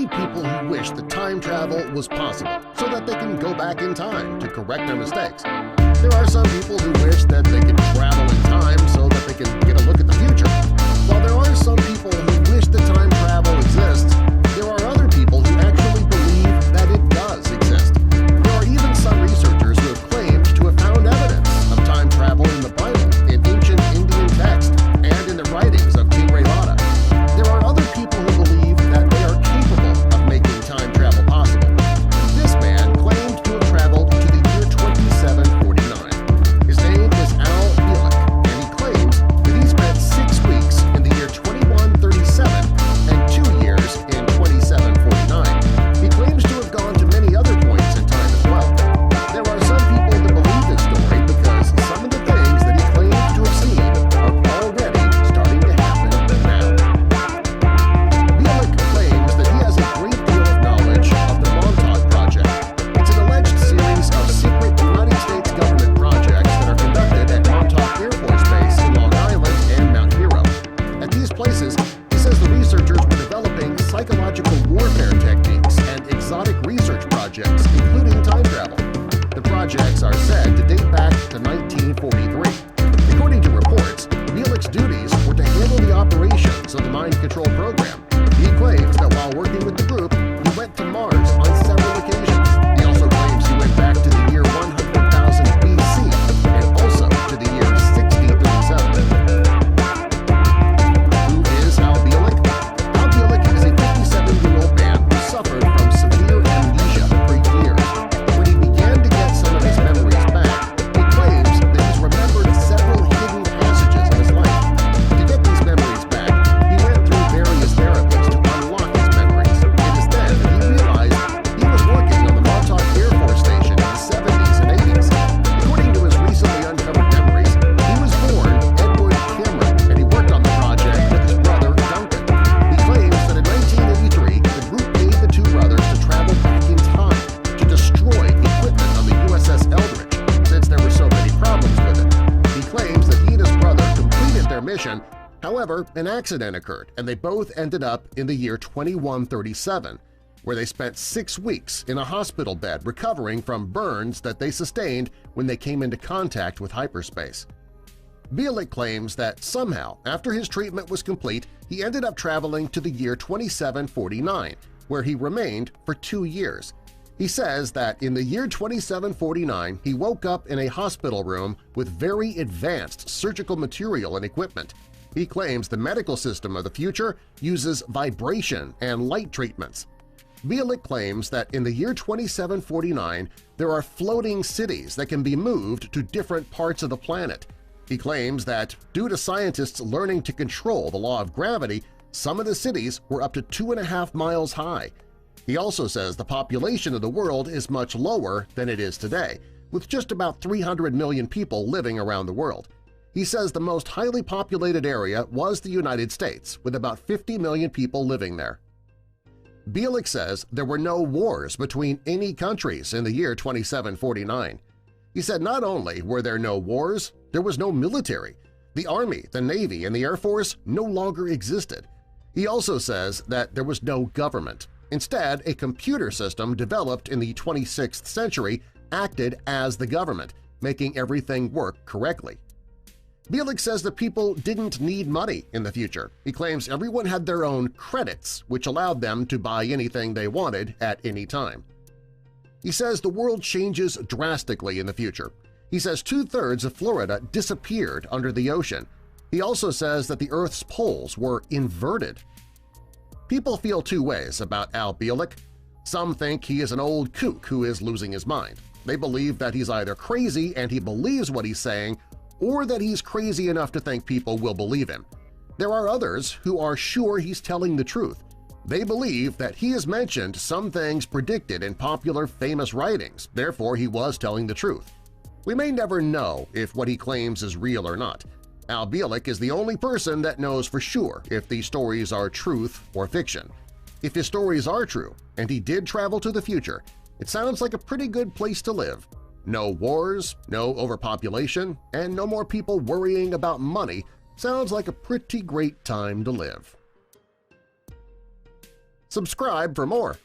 many people who wish that time travel was possible so that they can go back in time to correct their mistakes. There are some people who wish that they could travel in time so that they can get a look at the future. While there are some people who wish that time travel exists, there are other people who actually believe that it does exist. There are even some researchers who have claimed to have found evidence of time travel in the Bible, in ancient Indian text, and in the writings of King Ravana. There are other people who believe that they are capable of making time travel possible. This man claimed to have traveled to the year 2749. His name is Al Bielek, and he claims that he spent 6 weeks in the year 2137 and 2 years in 2749. He claims to have gone to many other points in time as well. There are some people that believe this story because some of the things that he claims to have seen are already starting to happen now. Bielek claims that he has a great deal of knowledge of the Montauk Project. It's an alleged series of secret United States government projects that are conducted at Montauk Air Force Base in Long Island and Mount Hero. At these places, he says the researchers were developing psychological warfare techniques and exotic research projects, including time travel. The projects are said to date back to 1943. According to reports, Bielek's duties were to handle the operations of the mind control program. He claims that while working with the group, he went to Mars on several occasions. He also claims he went back to the year 100,000 BC and also to the year 6037. Who is Al Bielek? Al Bielek is a 57-year-old man who suffered from severe amnesia for years. When he began to get some of his memories back, he claims that he's remembered several hidden passages of his life. To get these memories back, he went through various therapies to unlock his memories. It is then that he realized he was working on the Montauk Air Force Station in the 70s and 80s. According to his recently uncovered memories, he was born Edward Cameron, and he worked on the project with his brother Duncan. He claims that in 1983, the group paid the two brothers to travel back in time to destroy equipment on the USS Eldridge, since there were so many problems with it. He claims that he and his brother completed their mission. However, an accident occurred, and they both ended up in the year 2137, where they spent 6 weeks in a hospital bed recovering from burns that they sustained when they came into contact with hyperspace. Bielek claims that somehow, after his treatment was complete, he ended up traveling to the year 2749, where he remained for 2 years. He says that in the year 2749, he woke up in a hospital room with very advanced surgical material and equipment. He claims the medical system of the future uses vibration and light treatments. Bielek claims that in the year 2749, there are floating cities that can be moved to different parts of the planet. He claims that due to scientists learning to control the law of gravity, some of the cities were up to 2.5 miles high. He also says the population of the world is much lower than it is today, with just about 300 million people living around the world. He says the most highly populated area was the United States, with about 50 million people living there. Bielek says there were no wars between any countries in the year 2749. He said not only were there no wars, there was no military. The Army, the Navy, and the Air Force no longer existed. He also says that there was no government. Instead, a computer system developed in the 26th century acted as the government, making everything work correctly. Bielek says that people didn't need money in the future. He claims everyone had their own credits, which allowed them to buy anything they wanted at any time. He says the world changes drastically in the future. He says 2/3 of Florida disappeared under the ocean. He also says that the Earth's poles were inverted. People feel two ways about Al Bielek. Some think he is an old kook who is losing his mind. They believe that he's either crazy and he believes what he's saying, or that he's crazy enough to think people will believe him. There are others who are sure he's telling the truth. They believe that he has mentioned some things predicted in popular famous writings, therefore he was telling the truth. We may never know if what he claims is real or not. Al Bielek is the only person that knows for sure if these stories are truth or fiction. If his stories are true, and he did travel to the future, it sounds like a pretty good place to live. No wars, no overpopulation, and no more people worrying about money. Sounds like a pretty great time to live. Subscribe for more.